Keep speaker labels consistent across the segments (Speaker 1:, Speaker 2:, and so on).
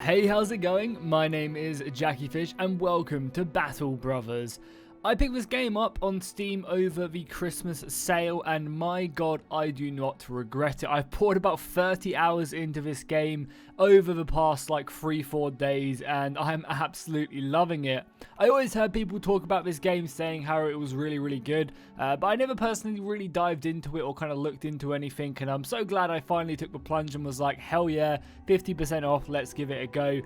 Speaker 1: Hey, how's it going? My name is Jackie Fish and welcome to Battle Brothers. I picked this game up on Steam over the Christmas sale and my god, I do not regret it. I've poured about 30 hours into this game over the past like 3-4 days and I'm absolutely loving it. I always heard people talk about this game saying how it was really good, but I never personally really dived into it or kind of looked into anything, and I'm so glad I finally took the plunge and was like, hell yeah, 50% off, let's give it a go,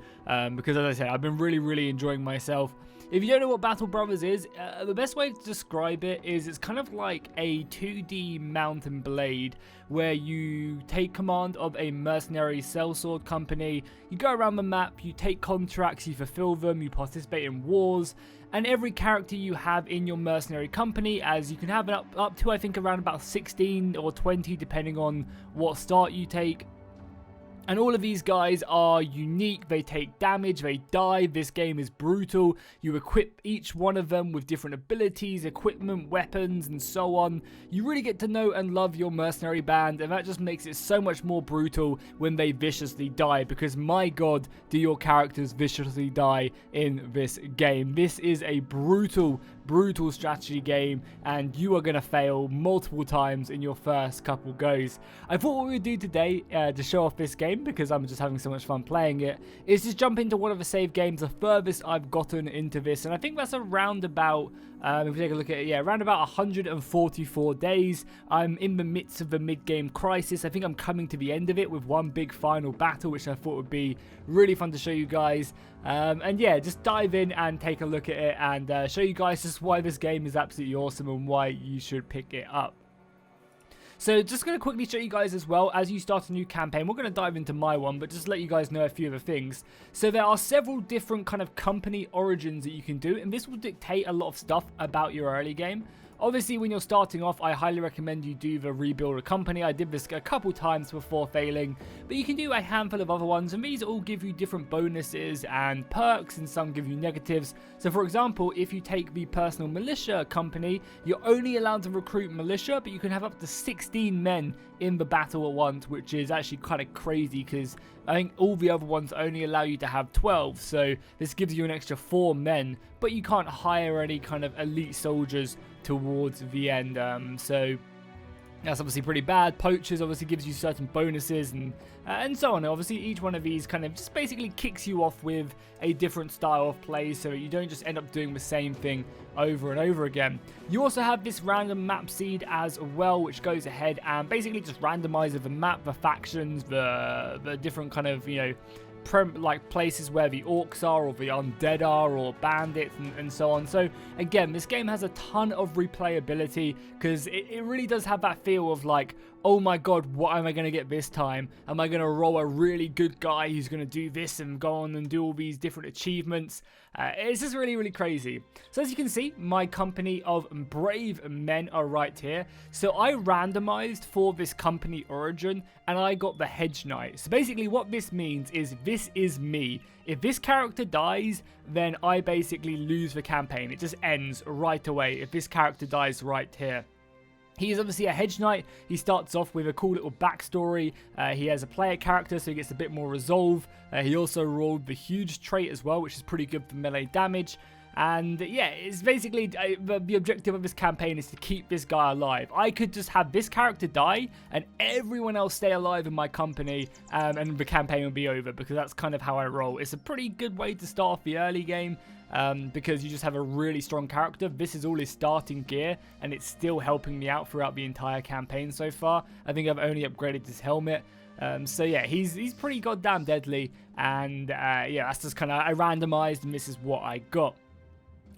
Speaker 1: because as I said, I've been really enjoying myself. If you don't know what Battle Brothers is, the best way to describe it is it's kind of like a 2D Mountain Blade where you take command of a mercenary sellsword company, you go around the map, you take contracts, you fulfill them, you participate in wars, and every character you have in your mercenary company, as you can have it up to I think around about 16 or 20 depending on what start you take. And all of these guys are unique, they take damage, they die, this game is brutal, you equip each one of them with different abilities, equipment, weapons, and so on. You really get to know and love your mercenary band, and that just makes it so much more brutal when they viciously die, because my god, do your characters viciously die in this game. This is a brutal strategy game, and you are going to fail multiple times in your first couple goes. I thought what we would do today to show off this game, because I'm just having so much fun playing it, is just jump into one of the save games, the furthest I've gotten into this, and I think that's around about, if we take a look at it, yeah, around about 144 days. I'm in the midst of the mid-game crisis. I think I'm coming to the end of it with one big final battle, which I thought would be really fun to show you guys. And yeah, just dive in and take a look at it and show you guys just why this game is absolutely awesome and why you should pick it up. So just going to quickly show you guys as well, as you start a new campaign, we're going to dive into my one, but just let you guys know a few of the things. So there are several different kind of company origins that you can do, and this will dictate a lot of stuff about your early game. Obviously, when you're starting off, I highly recommend you do the rebuild a company. I did this a couple times before failing, but you can do a handful of other ones, and these all give you different bonuses and perks, and some give you negatives. So for example, if you take the personal militia company, you're only allowed to recruit militia, but you can have up to 16 men in the battle at once, which is actually kind of crazy because I think all the other ones only allow you to have 12, so this gives you an extra 4 men, but you can't hire any kind of elite soldiers towards the end, so that's obviously pretty bad. Poachers obviously gives you certain bonuses and so on. Obviously each one of these kind of just basically kicks you off with a different style of play so you don't just end up doing the same thing over and over again. You also have this random map seed as well, which goes ahead and basically just randomizes the map, the factions, the different kind of, you know, like places where the orcs are or the undead are or bandits and so on. So again, this game has a ton of replayability because it really does have that feel of like, oh my god, what am I going to get this time? Am I going to roll a really good guy who's going to do this and go on and do all these different achievements? It's just really crazy. So as you can see, my company of brave men are right here. So I randomized for this company origin and I got the Hedge Knight. So basically what this means is this is me. If this character dies, then I basically lose the campaign. It just ends right away if this character dies right here. He is obviously a Hedge Knight. He starts off with a cool little backstory. He has a player character, so he gets a bit more resolve. He also rolled the huge trait as well, which is pretty good for melee damage. And yeah, it's basically the objective of this campaign is to keep this guy alive. I could just have this character die and everyone else stay alive in my company, and the campaign will be over, because that's kind of how I roll. It's a pretty good way to start off the early game, because you just have a really strong character. This is all his starting gear and it's still helping me out throughout the entire campaign so far. I think I've only upgraded his helmet. So yeah, he's pretty goddamn deadly, and yeah, that's just kind of, I randomized and this is what I got.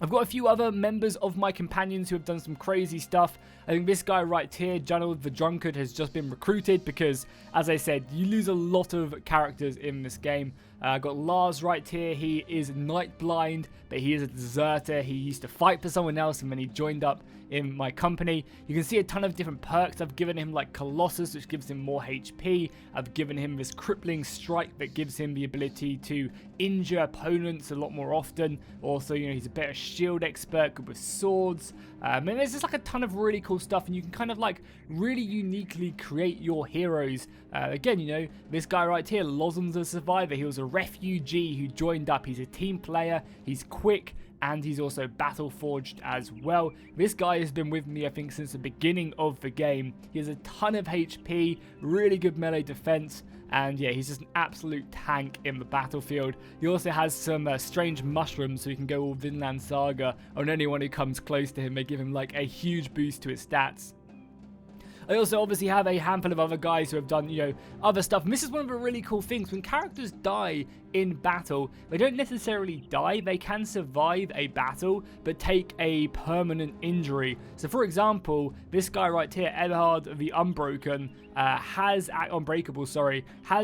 Speaker 1: I've got a few other members of my companions who have done some crazy stuff. I think this guy right here, Janel the Drunkard, has just been recruited because, as I said, you lose a lot of characters in this game. I've got Lars right here. He is night blind, but he is a deserter. He used to fight for someone else and then he joined up in my company. You can see a ton of different perks. I've given him like Colossus, which gives him more HP. I've given him this crippling strike that gives him the ability to injure opponents a lot more often. Also, you know, he's a better shield expert, good with swords. And there's just like a ton of really cool stuff, and you can kind of like really uniquely create your heroes. Again, you know, this guy right here, Lozum the Survivor, he was a a refugee who joined up. He's a team player, he's quick, and he's also battle forged as well. This guy has been with me, I think, since the beginning of the game. He has a ton of HP, really good melee defense, and yeah, he's just an absolute tank in the battlefield. He also has some strange mushrooms, so he can go all Vinland Saga on anyone who comes close to him. They give him like a huge boost to his stats. I also obviously have a handful of other guys who have done, other stuff. And this is one of the really cool things. When characters die in battle, they don't necessarily die. They can survive a battle, but take a permanent injury. So, for example, this guy right here, Eberhard the Unbroken, has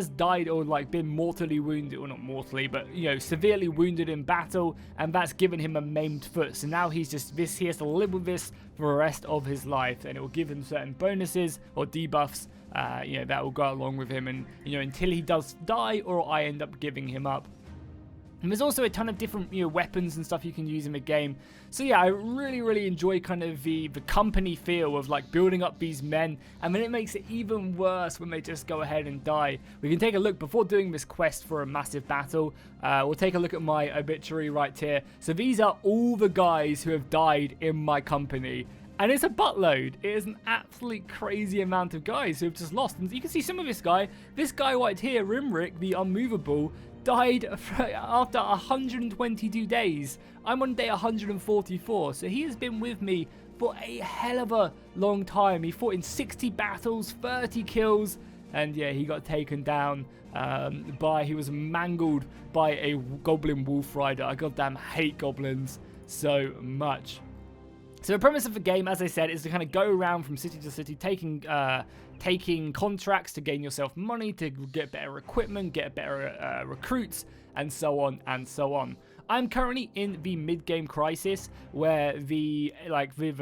Speaker 1: died or like been mortally wounded, or not mortally, but severely wounded in battle, and that's given him a maimed foot. So now he has to live with this for the rest of his life, and it will give him certain bonuses or debuffs that will go along with him, and until he does die or I end up giving him up. And there's also a ton of different weapons and stuff you can use in the game. So yeah, I really enjoy kind of the company feel of like building up these men, and then it makes it even worse when they just go ahead and die. We can take a look before doing this quest for a massive battle. We'll take a look at my obituary right here. So these are all the guys who have died in my company. And it's a buttload. It is an absolutely crazy amount of guys who have just lost. And you can see some of this guy right here, Rimric, the Unmovable, died after 122 days. I'm on day 144, so he has been with me for a hell of a long time. He fought in 60 battles, 30 kills, and yeah, he got taken down he was mangled by a goblin wolf rider. I goddamn hate goblins so much. So the premise of the game, as I said, is to kind of go around from city to city, taking contracts to gain yourself money, to get better equipment, get better recruits, and so on and so on. I'm currently in the mid-game crisis, where the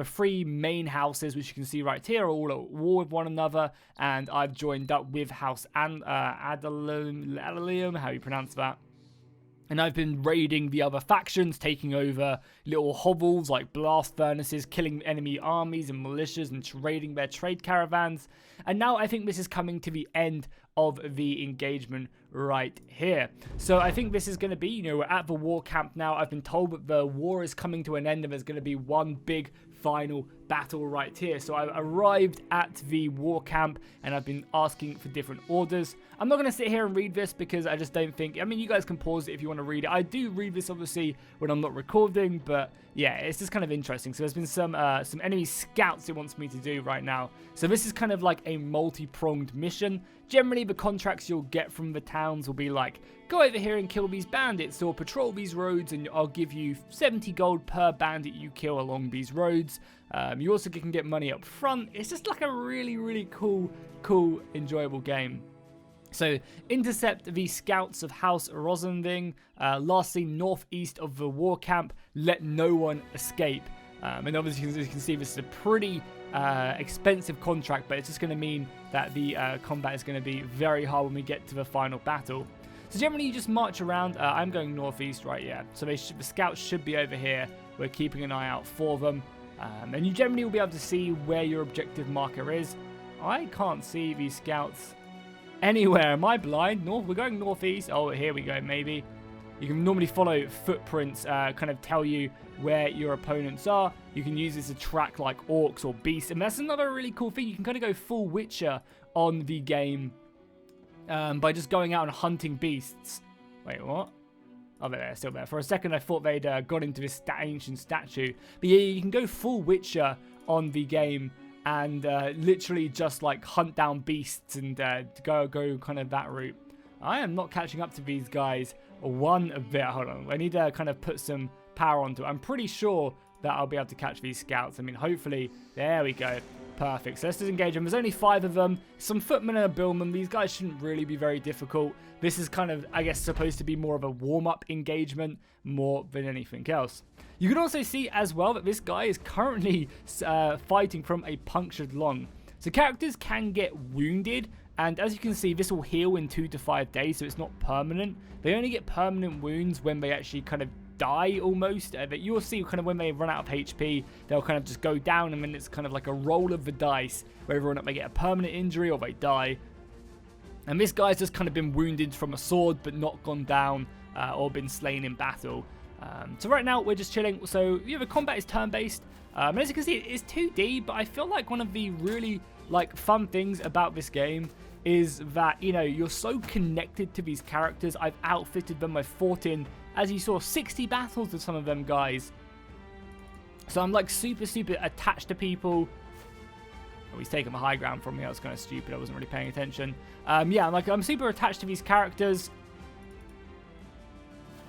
Speaker 1: three main houses, which you can see right here, are all at war with one another, and I've joined up with House Adalium, how you pronounce that. And I've been raiding the other factions, taking over little hovels like blast furnaces, killing enemy armies and militias, and raiding their trade caravans. And now I think this is coming to the end of the engagement right here. So I think this is going to be, we're at the war camp now. I've been told that the war is coming to an end, and there's going to be one big final battle right here. So I've arrived at the war camp, and I've been asking for different orders. I'm not going to sit here and read this because I just don't think, you guys can pause it if you want to read it. I do read this obviously when I'm not recording, but yeah, it's just kind of interesting. So there's been some enemy scouts it wants me to do right now. So this is kind of like a multi-pronged mission. Generally, the contracts you'll get from the towns will be like, go over here and kill these bandits, or patrol these roads, and I'll give you 70 gold per bandit you kill along these roads. You also can get money up front. It's just like a really cool, enjoyable game. So, intercept the scouts of House Rosending, last seen northeast of the war camp, let no one escape. And obviously, as you can see, this is a pretty expensive contract, but it's just going to mean that the combat is going to be very hard when we get to the final battle. So generally, you just march around. I'm going northeast, right? Yeah. So the scouts should be over here. We're keeping an eye out for them. And you generally will be able to see where your objective marker is. I can't see these scouts anywhere. Am I blind? We're going northeast. Oh, here we go, maybe. You can normally follow footprints, kind of tell you where your opponents are. You can use this to track like orcs or beasts. And that's another really cool thing. You can kind of go full Witcher on the game by just going out and hunting beasts. Wait, what? Oh, they're still there. For a second, I thought they'd got into this ancient statue. But yeah, you can go full Witcher on the game and literally just like hunt down beasts and go kind of that route. I am not catching up to these guys one bit. Hold on. I need to kind of put some power onto it. I'm pretty sure that I'll be able to catch these scouts. Hopefully. There we go. Perfect. So let's just engage them. There's only 5 of them. Some footmen and a billman. These guys shouldn't really be very difficult. This is kind of, I guess, supposed to be more of a warm-up engagement more than anything else. You can also see as well that this guy is currently fighting from a punctured lung. So characters can get wounded, and as you can see, this will heal in 2 to 5 days, so it's not permanent. They only get permanent wounds when they actually kind of die almost. But you'll see kind of when they run out of HP, they'll kind of just go down, and then it's kind of like a roll of the dice, whether or not they get a permanent injury or they die. And this guy's just kind of been wounded from a sword, but not gone down or been slain in battle. So right now, we're just chilling. So, the combat is turn-based. And as you can see, it's 2D, but I feel like one of the really, fun things about this game is that, you're so connected to these characters. I've outfitted them, I've fought in, as you saw, 60 battles with some of them guys. So I'm, super, super attached to people. Oh, he's taking the high ground from me. That was kind of stupid. I wasn't really paying attention. Yeah, I'm super attached to these characters.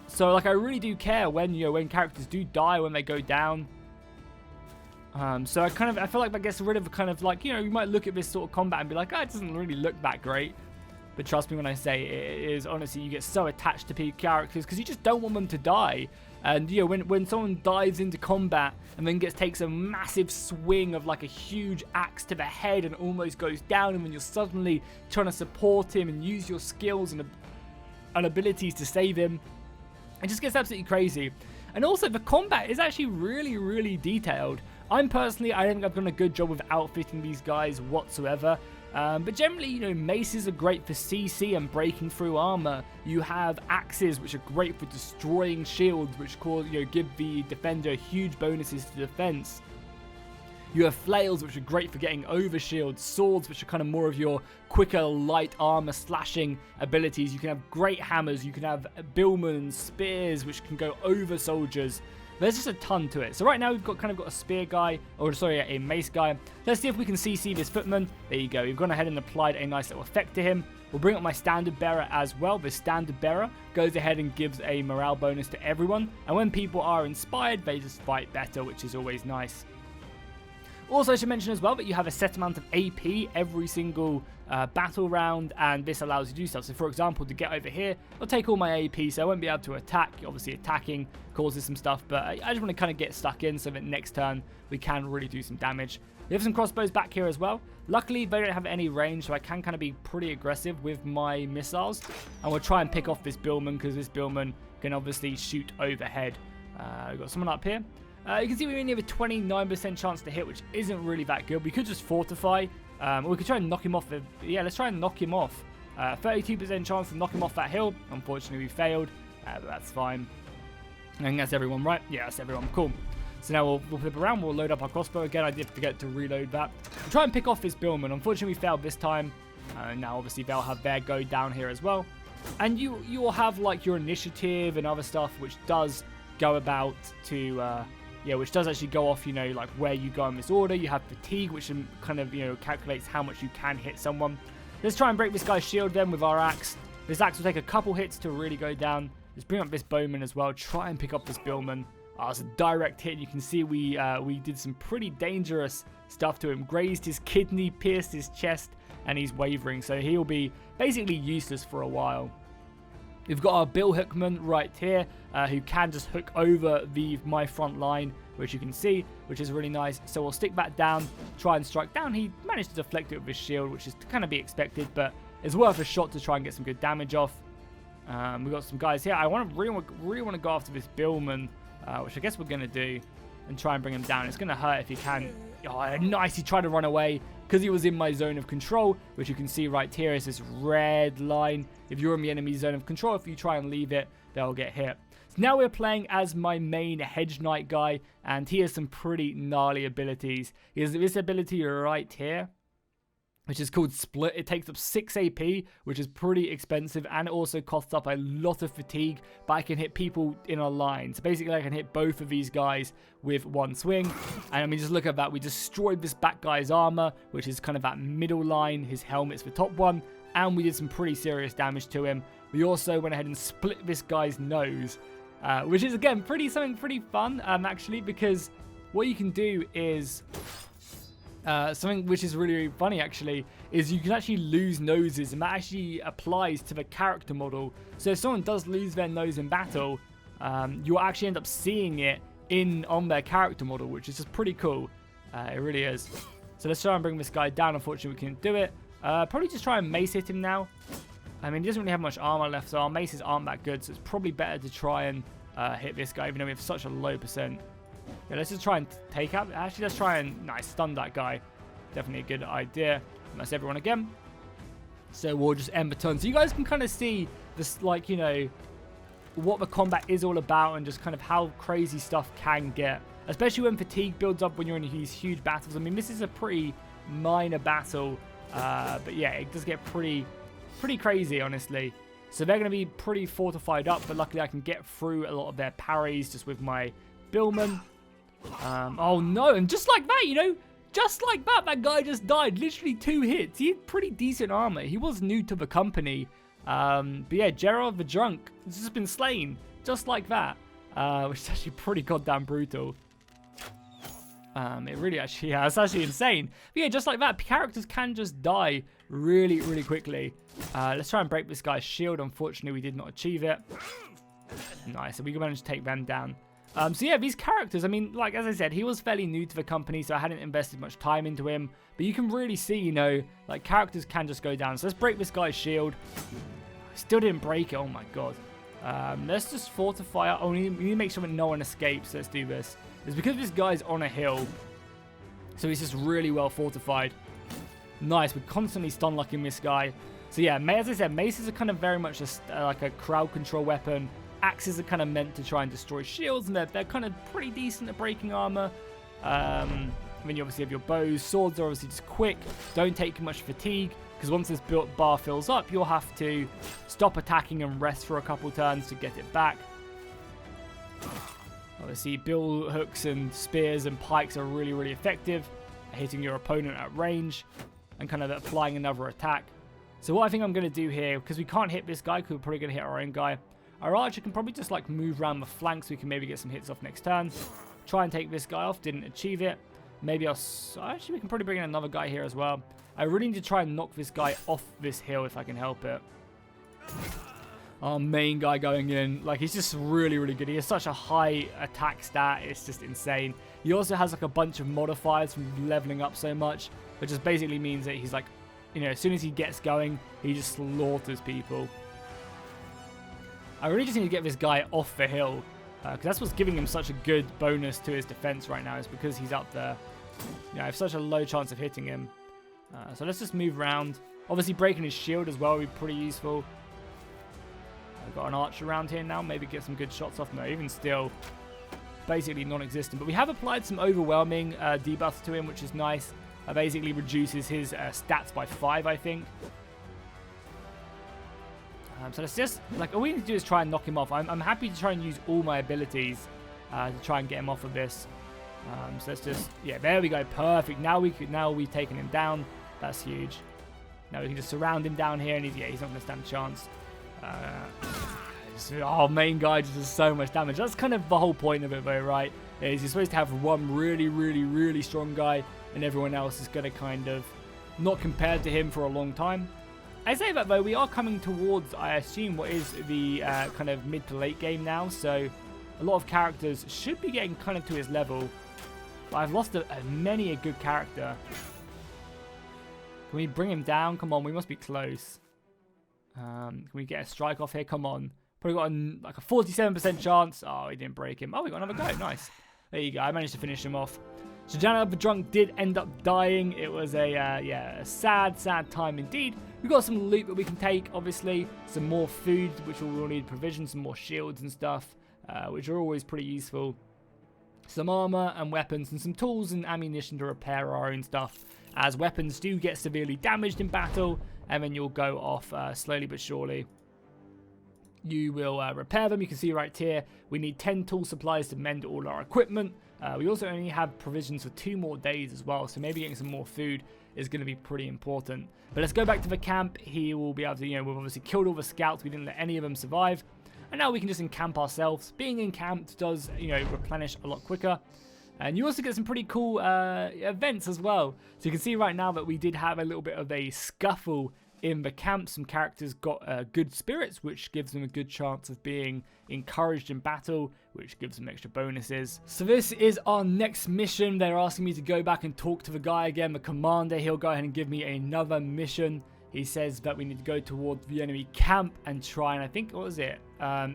Speaker 1: So, I really do care when, when characters do die, when they go down. So I feel like that gets rid of you might look at this sort of combat and be like, oh, it doesn't really look that great. But trust me when I say it is, honestly, you get so attached to characters because you just don't want them to die. And, when someone dives into combat and then takes a massive swing of, a huge axe to the head and almost goes down, and then you're suddenly trying to support him and use your skills and abilities to save him, it just gets absolutely crazy. And also, the combat is actually really, really detailed. I don't think I've done a good job of outfitting these guys whatsoever. But generally, maces are great for CC and breaking through armor. You have axes, which are great for destroying shields, which give the defender huge bonuses to defense. You have flails, which are great for getting over shields. Swords, which are kind of more of your quicker, light armor slashing abilities. You can have great hammers. You can have billmen, spears, which can go over soldiers. There's just a ton to it. So right now we've got a spear guy, or sorry, a mace guy. Let's see if we can CC this footman. There you go. We've gone ahead and applied a nice little effect to him. We'll bring up my standard bearer as well. The standard bearer goes ahead and gives a morale bonus to everyone. And when people are inspired, they just fight better, which is always nice. Also, I should mention as well that you have a set amount of AP every single battle round, and this allows you to do stuff. So, for example, to get over here, I'll take all my AP, so I won't be able to attack. Obviously, attacking causes some stuff, but I just want to get stuck in so that next turn we can really do some damage. We have some crossbows back here as well. Luckily, they don't have any range, so I can be pretty aggressive with my missiles. And we'll try and pick off this billman, because this billman can obviously shoot overhead. We've got someone up here. You can see we only have a 29% chance to hit, which isn't really that good. We could just fortify, or we could try and knock him off. Yeah, let's try and knock him off. 32% chance to knock him off that hill. Unfortunately, we failed, but that's fine. I think that's everyone, right? Yeah, that's everyone. Cool. So now we'll flip around. We'll load up our crossbow again. I did forget to reload that. We'll try and pick off this billman. Unfortunately, we failed this time. Now, obviously, they'll have their go down here as well. And you will have your initiative and other stuff, which does go about to... which does actually go off, where you go in this order. You have fatigue, which calculates how much you can hit someone. Let's try and break this guy's shield then with our axe. This axe will take a couple hits to really go down. Let's bring up this bowman as well. Try and pick up this billman. It's a direct hit. You can see we did some pretty dangerous stuff to him. Grazed his kidney, pierced his chest, and he's wavering. So he'll be basically useless for a while. We've got our bill hookman right here, who can just hook over my front line, which you can see, which is really nice. So we'll stick that down, try and strike down. He managed to deflect it with his shield, which is to kind of be expected, but it's worth a shot to try and get some good damage off. We've got some guys here. I really want to go after this billman, which I guess we're going to do, and try and bring him down. It's going to hurt if he can. Oh, nice. He tried to run away because he was in my zone of control, which you can see right here is this red line. If you're in the enemy zone of control, if you try and leave it, they'll get hit. So now we're playing as my main hedge knight guy, and he has some pretty gnarly abilities. He has this ability right here, which is called Split. It takes up 6 AP, which is pretty expensive, and it also costs up a lot of fatigue, but I can hit people in a line. So basically, I can hit both of these guys with one swing. And I mean, just look at that. We destroyed this back guy's armor, which is kind of that middle line. His helmet's the top one, and we did some pretty serious damage to him. We also went ahead and split this guy's nose, which is, again, something pretty fun, actually, because what you can do is... something which is really, really funny, actually, is you can actually lose noses, and that actually applies to the character model. So if someone does lose their nose in battle, you'll actually end up seeing it on their character model, which is just pretty cool. It really is. So let's try and bring this guy down. Unfortunately, we can't do it. Probably just try and mace hit him now. I mean, he doesn't really have much armor left, so our maces aren't that good, so it's probably better to try and hit this guy, even though we have such a low percent. Yeah, let's just try and take out... Actually, let's try and... Nice, stun that guy. Definitely a good idea. And that's everyone again. So we'll just end the turn. So you guys can kind of see this, like, you know, what the combat is all about and just kind of how crazy stuff can get. Especially when fatigue builds up when you're in these huge battles. I mean, this is a pretty minor battle. But yeah, it does get pretty crazy, honestly. So they're going to be pretty fortified up. But luckily I can get through a lot of their parries just with my Billman. Oh no, and just like that, you know, just like that, that guy just died. Literally 2 hits. He had pretty decent armor. He was new to the company. But yeah, Gerard the Drunk has just been slain. Just like that. Which is actually pretty goddamn brutal. It really actually, yeah, it's actually insane. But yeah, just like that, characters can just die really, really quickly. Let's try and break this guy's shield. Unfortunately, we did not achieve it. Nice, so we managed to take them down. So yeah, these characters, I mean, like, as I said, he was fairly new to the company, so I hadn't invested much time into him. But you can really see, you know, like, characters can just go down. So let's break this guy's shield. Still didn't break it, oh my god. Let's just fortify. Oh, we need to make sure that no one escapes. Let's do this. It's because this guy's on a hill, so he's just really well fortified. Nice, we're constantly stun locking this guy. So yeah, as I said, maces are kind of very much just like a crowd control weapon. Axes are kind of meant to try and destroy shields, and they're kind of pretty decent at breaking armor. Then you obviously have your bows. Swords are obviously just quick, don't take much fatigue, because once this built bar fills up, you'll have to stop attacking and rest for a couple turns to get it back. Obviously, bill hooks and spears and pikes are really, really effective at hitting your opponent at range and kind of applying another attack. So what I think I'm going to do here, because we can't hit this guy, because we're probably going to hit our own guy, our archer can probably just like move around the flanks. So we can maybe get some hits off next turn. Try and take this guy off. Didn't achieve it. Maybe actually, we can probably bring in another guy here as well. I really need to try and knock this guy off this hill if I can help it. Our main guy going in, like, he's just really, really good. He has such a high attack stat. It's just insane. He also has like a bunch of modifiers from leveling up so much, which just basically means that he's like, you know, as soon as he gets going, he just slaughters people. I really just need to get this guy off the hill, because that's what's giving him such a good bonus to his defense right now, is because he's up there. You know, I have such a low chance of hitting him. So let's just move around. Obviously, breaking his shield as well would be pretty useful. I've got an archer around here now. Maybe get some good shots off. No, even still, basically non-existent. But we have applied some overwhelming debuffs to him, which is nice. Basically reduces his stats by 5, I think. So let's just, like, all we need to do is try and knock him off. I'm happy to try and use all my abilities to try and get him off of this. So let's just, yeah, there we go, perfect. Now we've taken him down. That's huge. Now we can just surround him down here, and he's not going to stand a chance. Oh, main guy just does so much damage. That's kind of the whole point of it, though, right? Is you're supposed to have one really, really, really strong guy, and everyone else is going to kind of not compared to him for a long time. I say that, though, we are coming towards, I assume, what is the kind of mid to late game now, so a lot of characters should be getting kind of to his level, but I've lost many a good character. Can we bring him down? Come on, we must be close. Can we get a strike off here? Come on. Probably got like a 47% chance. Oh, he didn't break him. Oh, we got another go. Nice. There you go. I managed to finish him off. So Janet the Drunk did end up dying. It was a sad, sad time indeed. We've got some loot that we can take, obviously. Some more food, which we'll need provisions, some more shields and stuff, which are always pretty useful. Some armor and weapons and some tools and ammunition to repair our own stuff, as weapons do get severely damaged in battle, and then you'll go off slowly but surely. You will repair them. You can see right here, we need 10 tool supplies to mend all our equipment. We also only have provisions for 2 more days as well, so maybe getting some more food is going to be pretty important. But let's go back to the camp. He will be able to, we've obviously killed all the scouts. We didn't let any of them survive. And now we can just encamp ourselves. Being encamped does, replenish a lot quicker. And you also get some pretty cool events as well. So you can see right now that we did have a little bit of a scuffle in the camp. Some characters got good spirits, which gives them a good chance of being encouraged in battle, which gives them extra bonuses. So this is our next mission. They're asking me to go back and talk to the guy again, the commander. He'll go ahead and give me another mission. He says that we need to go towards the enemy camp and try and, I think, what was it?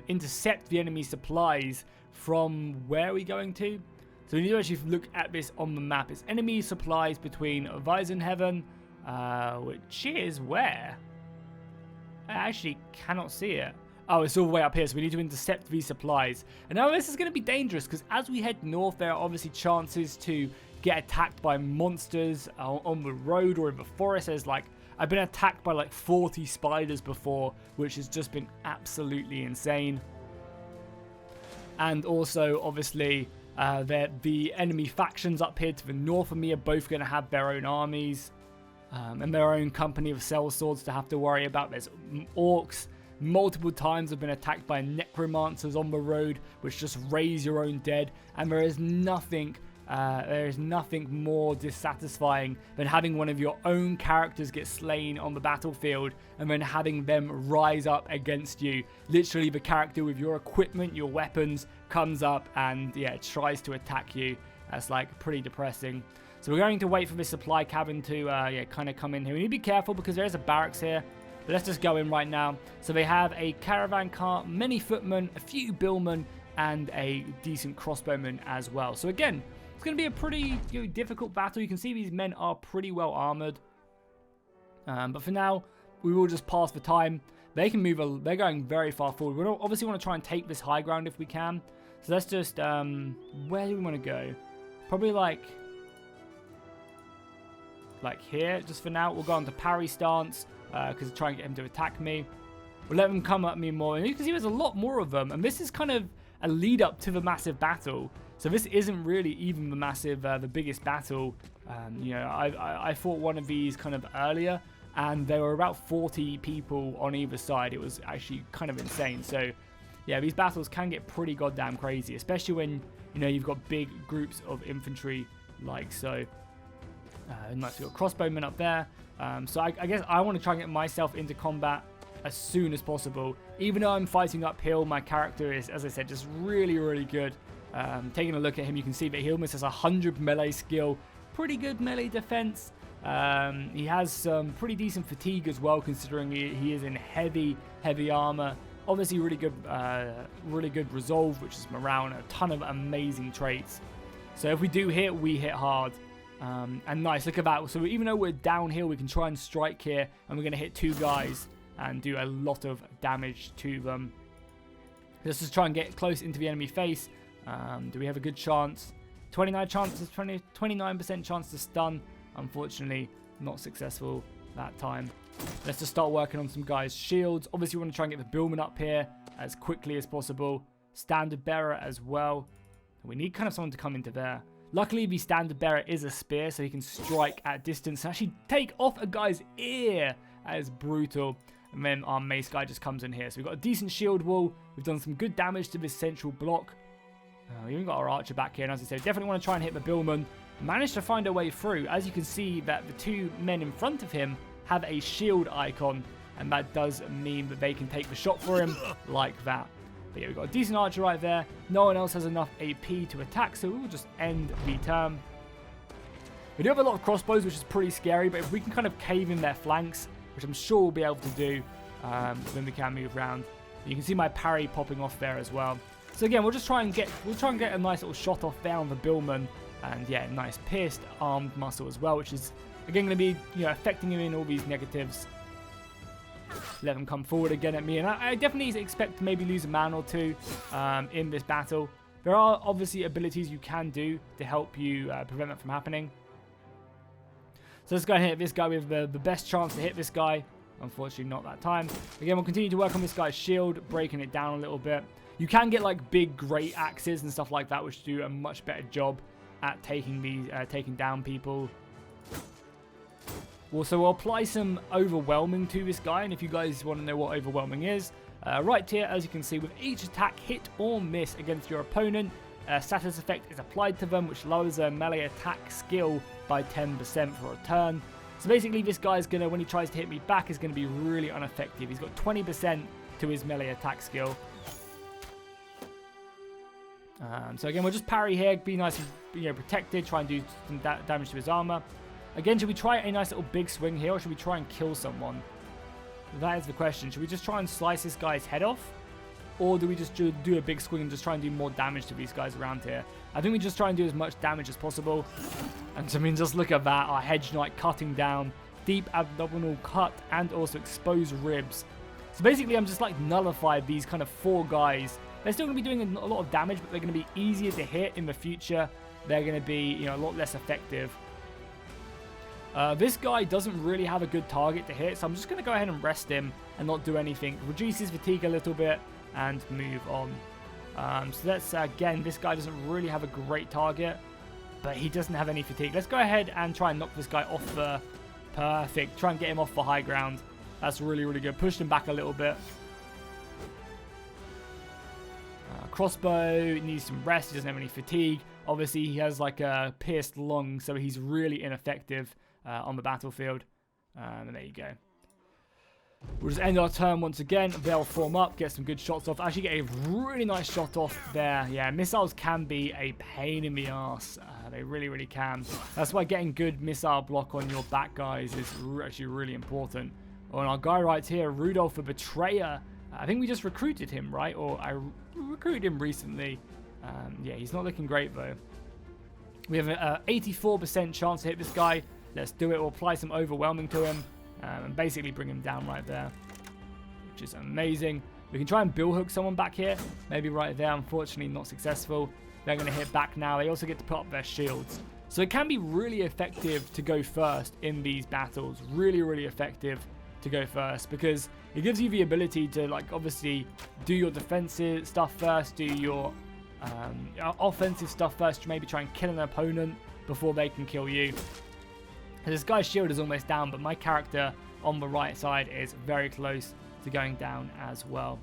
Speaker 1: Intercept the enemy supplies from where are we going to? So we need to actually look at this on the map. It's enemy supplies between Weisenheaven, which is where? I actually cannot see it. Oh, it's all the way up here, so we need to intercept these supplies. And now this is going to be dangerous, because as we head north, there are obviously chances to get attacked by monsters on the road or in the forest. There's like, I've been attacked by like 40 spiders before, which has just been absolutely insane. And also, obviously, the enemy factions up here to the north of me are both going to have their own armies and their own company of sellswords to have to worry about. There's orcs. Multiple times I've been attacked by necromancers on the road, which just raise your own dead. And there is nothing more dissatisfying than having one of your own characters get slain on the battlefield and then having them rise up against you. Literally, the character with your equipment, your weapons, comes up and tries to attack you. That's like pretty depressing. So we're going to wait for this supply cabin to kind of come in here. We need to be careful because there is a barracks here. But let's just go in right now. So they have a caravan cart, many footmen, a few billmen, and a decent crossbowman as well. So again, it's going to be a pretty difficult battle. You can see these men are pretty well armored. But for now, we will just pass the time. They can move. They're going very far forward. We obviously want to try and take this high ground if we can. So let's just... where do we want to go? Probably like here, just for now. We'll go on to parry stance. Because try and get him to attack me. We'll let them come at me more. And you can see there's a lot more of them. And this is kind of a lead up to the massive battle. So this isn't really even the biggest battle. I fought one of these kind of earlier. And there were about 40 people on either side. It was actually kind of insane. So yeah, these battles can get pretty goddamn crazy. Especially when, you've got big groups of infantry like so. Nice, we've got crossbowmen up there. So I guess I want to try and get myself into combat as soon as possible. Even though I'm fighting uphill, my character is, as I said, just really, really good. Taking a look at him, you can see that he almost has 100 melee skill. Pretty good melee defense. He has some pretty decent fatigue as well, considering he is in heavy armor. Obviously, really good resolve, which is morale, and a ton of amazing traits. So if we do hit, we hit hard. And nice, look at that. So even though we're downhill, we can try and strike here, and we're going to hit two guys and do a lot of damage to them. Let's just try and get close into the enemy face. Do we have a good chance? 29% chance to stun. Unfortunately, not successful that time. Let's just start working on some guys' shields. Obviously, we want to try and get the billman up here as quickly as possible. Standard bearer as well. We need kind of someone to come into there. Luckily, the standard bearer is a spear, so he can strike at distance and actually take off a guy's ear. That is brutal. And then our mace guy just comes in here. So we've got a decent shield wall. We've done some good damage to this central block. We even got our archer back here. And as I said, definitely want to try and hit the billman. Managed to find a way through. As you can see, that the two men in front of him have a shield icon. And that does mean that they can take the shot for him like that. But yeah, we've got a decent archer right there. No one else has enough AP to attack, so we will just end the turn. We do have a lot of crossbows, which is pretty scary, but if we can kind of cave in their flanks, which I'm sure we'll be able to do, then we can move around. You can see my parry popping off there as well. So again, we'll try and get a nice little shot off there on the billman, and yeah, nice pierced armed muscle as well, which is again going to be affecting him in all these negatives. Let them come forward again at me, and I definitely expect to maybe lose a man or two in this battle. There are obviously abilities you can do to help you prevent that from happening. So let's go and hit this guy with the best chance to hit this guy. Unfortunately, not that time. Again, we'll continue to work on this guy's shield, breaking it down a little bit. You can get like big great axes and stuff like that, which do a much better job at taking down people. Also, we'll apply some overwhelming to this guy, and if you guys want to know what overwhelming is, right here, as you can see, with each attack hit or miss against your opponent, a status effect is applied to them, which lowers their melee attack skill by 10% for a turn. So basically, this guy's gonna, when he tries to hit me back, is gonna be really ineffective. He's got 20% to his melee attack skill. So again, we'll just parry here, be nice and protected, try and do some damage to his armor. Again, should we try a nice little big swing here, or should we try and kill someone? That is the question. Should we just try and slice this guy's head off? Or do we just do a big swing and just try and do more damage to these guys around here? I think we just try and do as much damage as possible. And I mean, just look at that. Our hedge knight cutting down. Deep abdominal cut and also exposed ribs. So basically, I'm just like nullified these kind of 4 guys. They're still going to be doing a lot of damage, but they're going to be easier to hit in the future. They're going to be, you know, a lot less effective. This guy doesn't really have a good target to hit, so I'm just going to go ahead and rest him and not do anything. Reduce his fatigue a little bit and move on. So let's, again, this guy doesn't really have a great target, but he doesn't have any fatigue. Let's go ahead and try and knock this guy off the... Perfect. Try and get him off the high ground. That's really, really good. Pushed him back a little bit. Crossbow needs some rest. He doesn't have any fatigue. Obviously, he has like a pierced lung, so he's really ineffective on the battlefield. And there you go. We'll just end our turn once again. They'll form up, get some good shots off. Actually get a really nice shot off there. Yeah, missiles can be a pain in the ass. They really, really can. That's why getting good missile block on your back guys is actually really important. Oh, and our guy right here, Rudolph the Betrayer. I think we just recruited him, right? Or I recruited him recently. Yeah, he's not looking great, though. We have an 84% chance to hit this guy. Let's do it. We'll apply some overwhelming to him. And basically bring him down right there, which is amazing. We can try and bill hook someone back here, maybe right there. Unfortunately, not successful. They're going to hit back now. They also get to put up their shields. So it can be really effective to go first in these battles. Really, really effective to go first because it gives you the ability to, like, obviously do your defensive stuff first, do your offensive stuff first, to maybe try and kill an opponent before they can kill you. This guy's shield is almost down, but my character on the right side is very close to going down as well.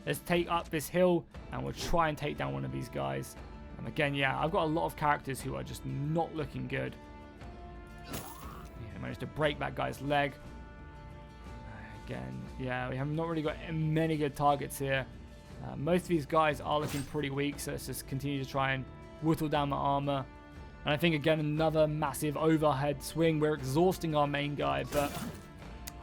Speaker 1: Let's take up this hill, and we'll try and take down one of these guys. And again, yeah, I've got a lot of characters who are just not looking good. Yeah, I managed to break that guy's leg. Again, yeah, we have not really got many good targets here. Most of these guys are looking pretty weak, so let's just continue to try and whittle down the armor. And I think, again, another massive overhead swing. We're exhausting our main guy, but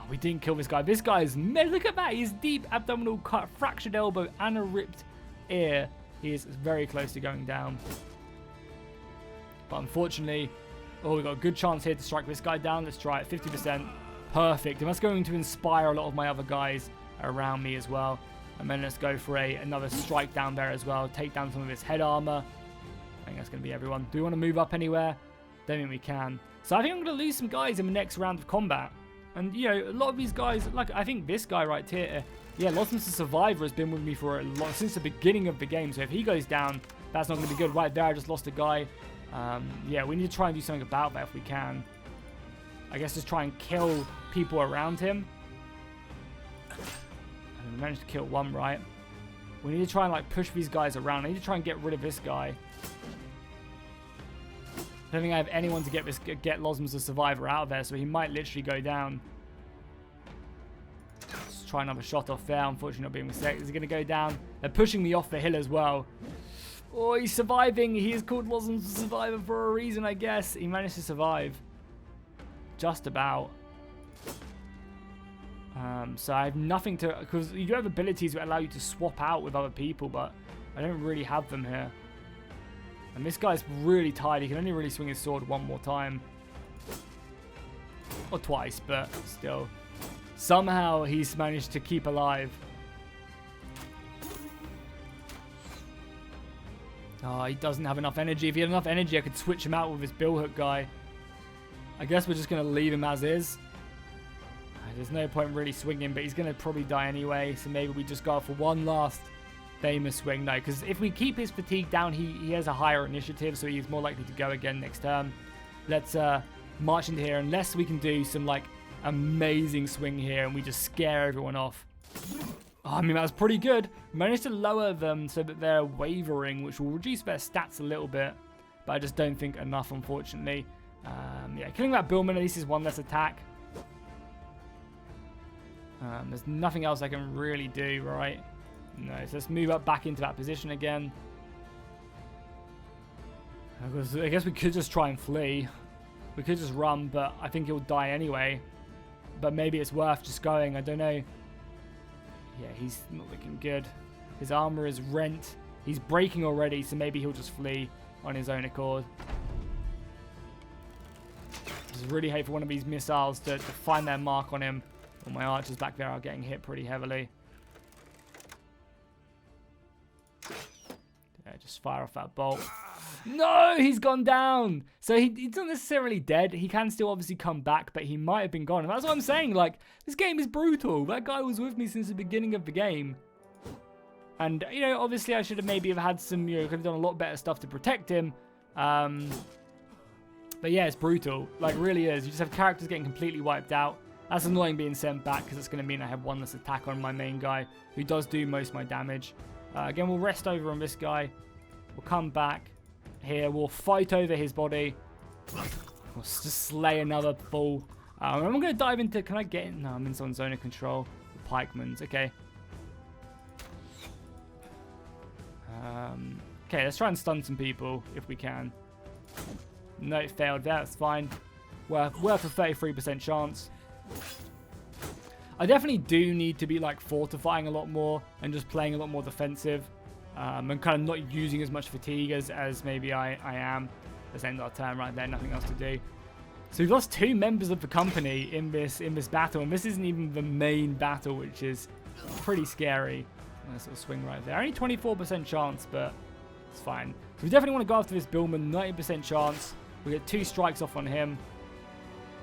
Speaker 1: we didn't kill this guy. This guy is... Look at that. He's deep abdominal cut, fractured elbow, and a ripped ear. He is very close to going down. But unfortunately... Oh, we've got a good chance here to strike this guy down. Let's try it. 50%. Perfect. And that's going to inspire a lot of my other guys around me as well. And then let's go for another strike down there as well. Take down some of his head armor. I think that's going to be everyone. Do we want to move up anywhere? Don't think we can. So I think I'm going to lose some guys in the next round of combat. And, you know, a lot of these guys, like, I think this guy right here, yeah, Losman's the Survivor has been with me for a lot, since the beginning of the game. So if he goes down, that's not going to be good. Right there, I just lost a guy. Yeah, we need to try and do something about that if we can. I guess just try and kill people around him. And we managed to kill one, right? We need to try and, like, push these guys around. I need to try and get rid of this guy. I don't think I have anyone to get Losman's the Survivor out of there, so he might literally go down. Let's try another shot off there. Unfortunately, not being a mistake. Is he going to go down? They're pushing me off the hill as well. Oh, he's surviving. He is called Losman's the Survivor for a reason, I guess. He managed to survive. Just about. So I have nothing to... Because you do have abilities that allow you to swap out with other people, but I don't really have them here. And this guy's really tired. He can only really swing his sword one more time. Or twice, but still. Somehow he's managed to keep alive. Oh, he doesn't have enough energy. If he had enough energy, I could switch him out with his bill hook guy. I guess we're just going to leave him as is. There's no point really swinging, but he's going to probably die anyway. So maybe we just go for one last famous swing. No, because if we keep his fatigue down, he has a higher initiative, so he's more likely to go again next turn. Let's march into here, unless we can do some, like, amazing swing here and we just scare everyone off. Oh, I mean, that was pretty good. Managed to lower them so that they're wavering, which will reduce their stats a little bit, but I just don't think enough, unfortunately. Yeah, killing that Billman at least is one less attack. There's nothing else I can really do, right? No, so let's move up back into that position again. I guess we could just try and flee. We could just run, but I think he'll die anyway. But maybe it's worth just going. I don't know. Yeah, he's not looking good. His armor is rent. He's breaking already, so maybe he'll just flee on his own accord. Just really hate for one of these missiles to find their mark on him. Well, my archers back there are getting hit pretty heavily. Just fire off that bolt. No, he's gone down. So he's not necessarily dead. He can still obviously come back, but he might have been gone. And that's what I'm saying. Like, this game is brutal. That guy was with me since the beginning of the game. And, you know, obviously I should have maybe have had some, you know, could have done a lot better stuff to protect him. But yeah, it's brutal. Like, really is. You just have characters getting completely wiped out. That's annoying being sent back because it's going to mean I have one less attack on my main guy who does do most of my damage. Again, we'll rest over on this guy. We'll come back here. We'll fight over his body. We'll just slay another fool. I'm going to dive into... Can I get in? No, I'm in someone's zone of control. The pikeman's. Okay. Okay, let's try and stun some people if we can. No, it failed. That's fine. Worth a 33% chance. I definitely do need to be like fortifying a lot more and just playing a lot more defensive. And kind of not using as much fatigue as maybe I am. Let's end our turn right there. Nothing else to do. So we've lost 2 members of the company in this battle, and this isn't even the main battle, which is pretty scary. Nice little swing right there. Only 24% chance, but it's fine. So we definitely want to go after this Billman. 90% chance. We get 2 strikes off on him.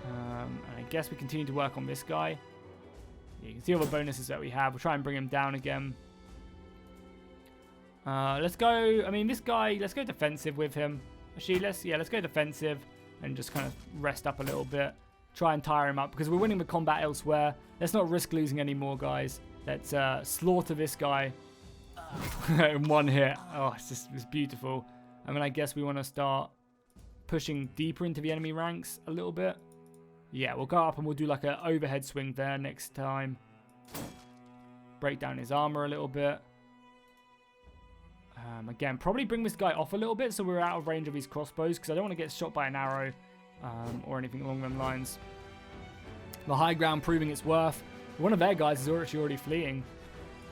Speaker 1: And I guess we continue to work on this guy. You can see all the bonuses that we have. We'll try and bring him down again. Let's go. I mean, this guy. Let's go defensive with him. Actually, let's go defensive and just kind of rest up a little bit. Try and tire him up because we're winning the combat elsewhere. Let's not risk losing any more guys. Let's slaughter this guy in one hit. Oh, it's beautiful. I mean, I guess we want to start pushing deeper into the enemy ranks a little bit. Yeah, we'll go up and we'll do like an overhead swing there next time. Break down his armor a little bit. Again, probably bring this guy off a little bit so we're out of range of his crossbows because I don't want to get shot by an arrow or anything along those lines. The high ground proving its worth. One of their guys is actually already fleeing.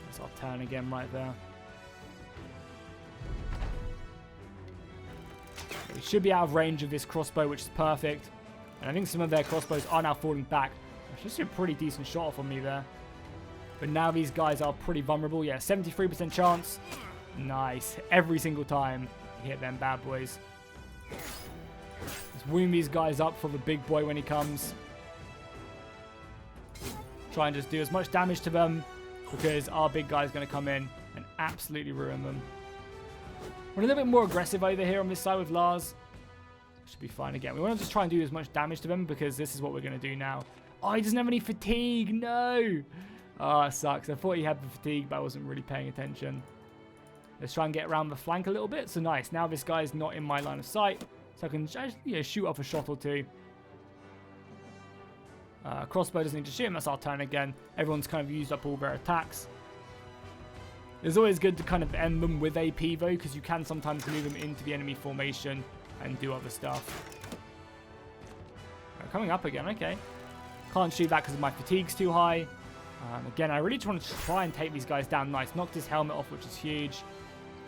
Speaker 1: That's our turn again right there. We should be out of range of this crossbow, which is perfect. And I think some of their crossbows are now falling back. That's just a pretty decent shot off on me there. But now these guys are pretty vulnerable. Yeah, 73% chance. Nice. Every single time you hit them bad boys. Let's wound these guys up for the big boy when he comes. Try and just do as much damage to them because our big guy is going to come in and absolutely ruin them. We're a little bit more aggressive over here on this side with Lars. Should be fine again. We want to just try and do as much damage to them because this is what we're going to do now. Oh, he doesn't have any fatigue. No. Oh, it sucks. I thought he had the fatigue, but I wasn't really paying attention. Let's try and get around the flank a little bit. So nice. Now this guy is not in my line of sight. So I can shoot off a shot or two. Crossbow doesn't need to shoot him. That's our turn again. Everyone's kind of used up all their attacks. It's always good to kind of end them with AP though, because you can sometimes move them into the enemy formation and do other stuff. Coming up again, okay. Can't shoot that because my fatigue's too high. Again, I really just want to try and take these guys down. Nice. Knocked his helmet off, which is huge.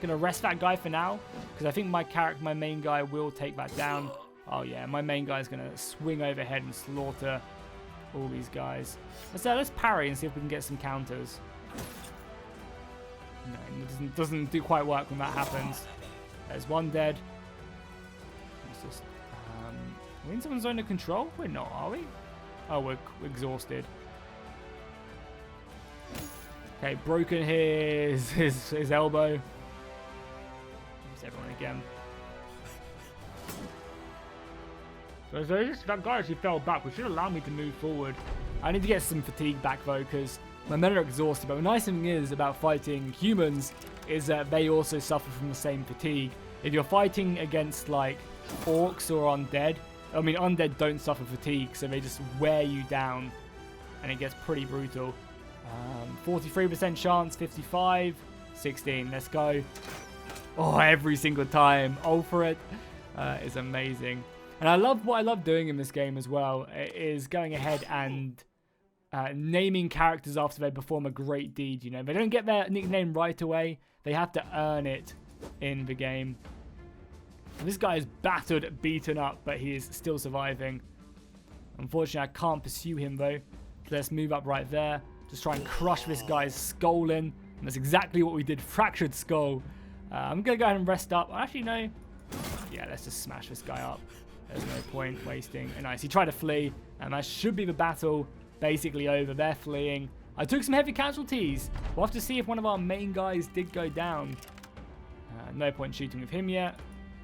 Speaker 1: Gonna rest that guy for now, because I think my main guy will take that down. Oh yeah, my main guy is gonna swing overhead and slaughter all these guys. Let's parry and see if we can get some counters. No, it doesn't do quite work when that happens. There's one dead. Let's just, are we in someone's zone of control? We're not, are we? Oh, we're exhausted. Okay, broken his elbow. There's everyone again. So that guy actually fell back, which should allow me to move forward. I need to get some fatigue back though, because my men are exhausted. But the nice thing is about fighting humans is that they also suffer from the same fatigue. If you're fighting against like orcs or undead, I mean undead don't suffer fatigue, so they just wear you down, and it gets pretty brutal. 43% chance, 55, 16. Let's go. Oh, every single time. Oh, for it is amazing. And what I love doing in this game as well is going ahead and naming characters after they perform a great deed. You know, they don't get their nickname right away. They have to earn it in the game. This guy is battered, beaten up, but he is still surviving. Unfortunately, I can't pursue him though. So let's move up right there. Just try and crush this guy's skull in. And that's exactly what we did. Fractured skull. I'm going to go ahead and rest up. Actually, no. Yeah, let's just smash this guy up. There's no point wasting. Nice. He tried to flee, and that should be the battle basically over. They're fleeing. I took some heavy casualties. We'll have to see if one of our main guys did go down. No point shooting with him yet.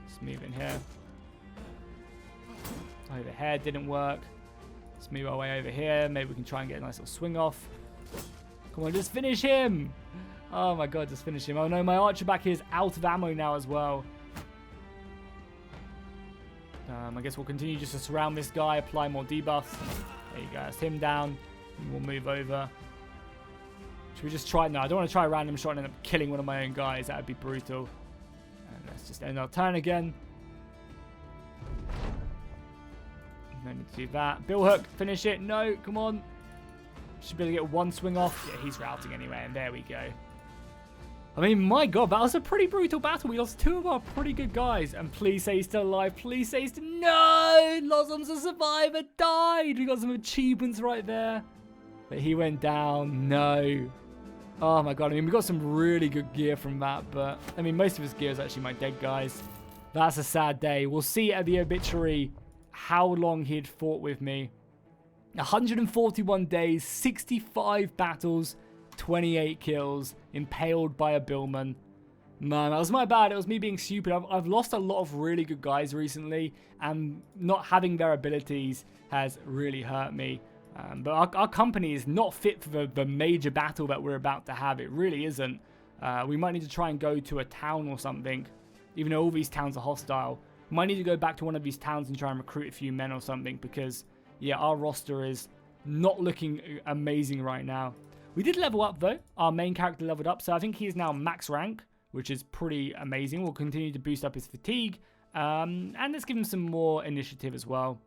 Speaker 1: Let's move in here. Overhead didn't work. Let's move our way over here. Maybe we can try and get a nice little swing off. Come on, just finish him. Oh my god, just finish him. Oh no, my archer back here is out of ammo now as well. I guess we'll continue just to surround this guy, apply more debuffs. There you go, that's him down. And we'll move over. Should we just try? No, I don't want to try a random shot and end up killing one of my own guys. That would be brutal. And let's just end our turn again. No need to do that. Bill Hook, finish it. No, come on. Should be able to get one swing off. Yeah, he's routing anyway, and there we go. I mean, my god, that was a pretty brutal battle. We lost two of our pretty good guys. And please say he's still alive. Please say he's still... No! Lozum's a survivor. Died. We got some achievements right there. But he went down. No. Oh my god. I mean, we got some really good gear from that. But, I mean, most of his gear is actually my dead guys. That's a sad day. We'll see at the obituary how long he'd fought with me. 141 days, 65 battles, 28 kills, impaled by a billman. Man, that was my bad. It was me being stupid. I've lost a lot of really good guys recently, and not having their abilities has really hurt me. But our company is not fit for the major battle that we're about to have. It really isn't. We might need to try and go to a town or something, even though all these towns are hostile. We might need to go back to one of these towns and try and recruit a few men or something, because, yeah, our roster is not looking amazing right now. We did level up, though. Our main character leveled up, so I think he's now max rank, which is pretty amazing. We'll continue to boost up his fatigue, and let's give him some more initiative as well.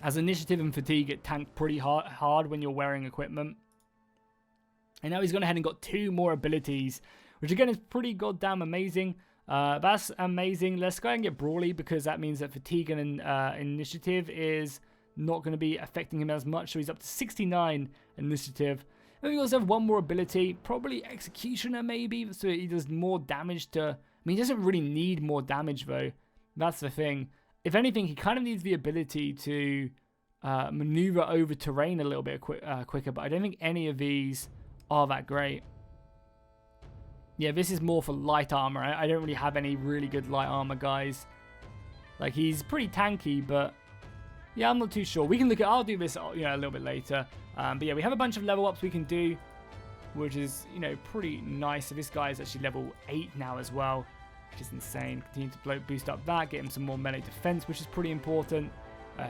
Speaker 1: As initiative and fatigue get tanked pretty hard when you're wearing equipment. And now he's gone ahead and got 2 more abilities, which again is pretty goddamn amazing. That's amazing. Let's go ahead and get Brawly, because that means that fatigue and initiative is not going to be affecting him as much. So he's up to 69 initiative. And we also have one more ability, probably Executioner maybe, so he does more damage to... I mean, he doesn't really need more damage though. That's the thing. If anything, he kind of needs the ability to maneuver over terrain a little bit quicker, but I don't think any of these are that great. Yeah, this is more for light armor. I don't really have any really good light armor guys. Like, he's pretty tanky, but yeah, I'm not too sure. We can look at... I'll do this, you know, a little bit later. But yeah, we have a bunch of level ups we can do, which is, you know, pretty nice. So this guy is actually level 8 now as well, which is insane. Continue to boost up that, get him some more melee defense, which is pretty important.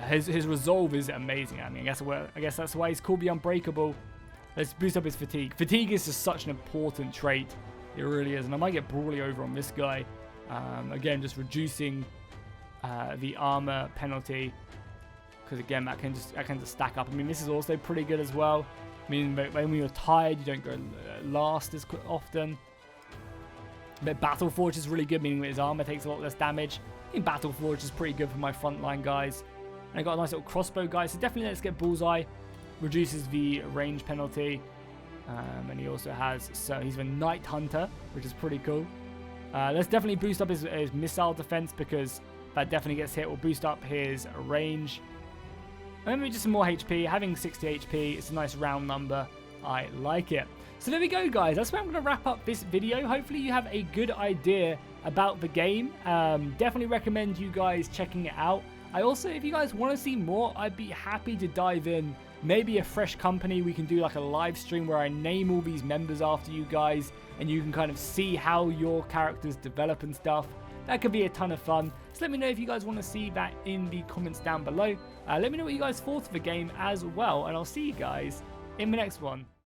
Speaker 1: His resolve is amazing. I mean, I guess that's why he's called the Unbreakable. Let's boost up his fatigue. Fatigue is just such an important trait. It really is. And I might get Brawly over on this guy. Again, just reducing the armor penalty. Because again, that can just stack up. I mean, this is also pretty good as well. I mean, when you're tired, you don't go last as often. But Battle Forge is really good, meaning that his armor takes a lot less damage. I think Battle Forge is pretty good for my frontline guys. And I got a nice little crossbow guy, so definitely let's get Bullseye. Reduces the range penalty. And he also has, so he's a Night Hunter, which is pretty cool. Let's definitely boost up his missile defense, because that definitely gets hit. We'll boost up his range. And maybe just some more HP. Having 60 HP, it's a nice round number. I like it. So there we go, guys. That's where I'm going to wrap up this video. Hopefully you have a good idea about the game. Definitely recommend you guys checking it out. I also, if you guys want to see more, I'd be happy to dive in. Maybe a fresh company. We can do like a live stream where I name all these members after you guys, and you can kind of see how your characters develop and stuff. That could be a ton of fun. So let me know if you guys want to see that in the comments down below. Let me know what you guys thought of the game as well, and I'll see you guys in the next one.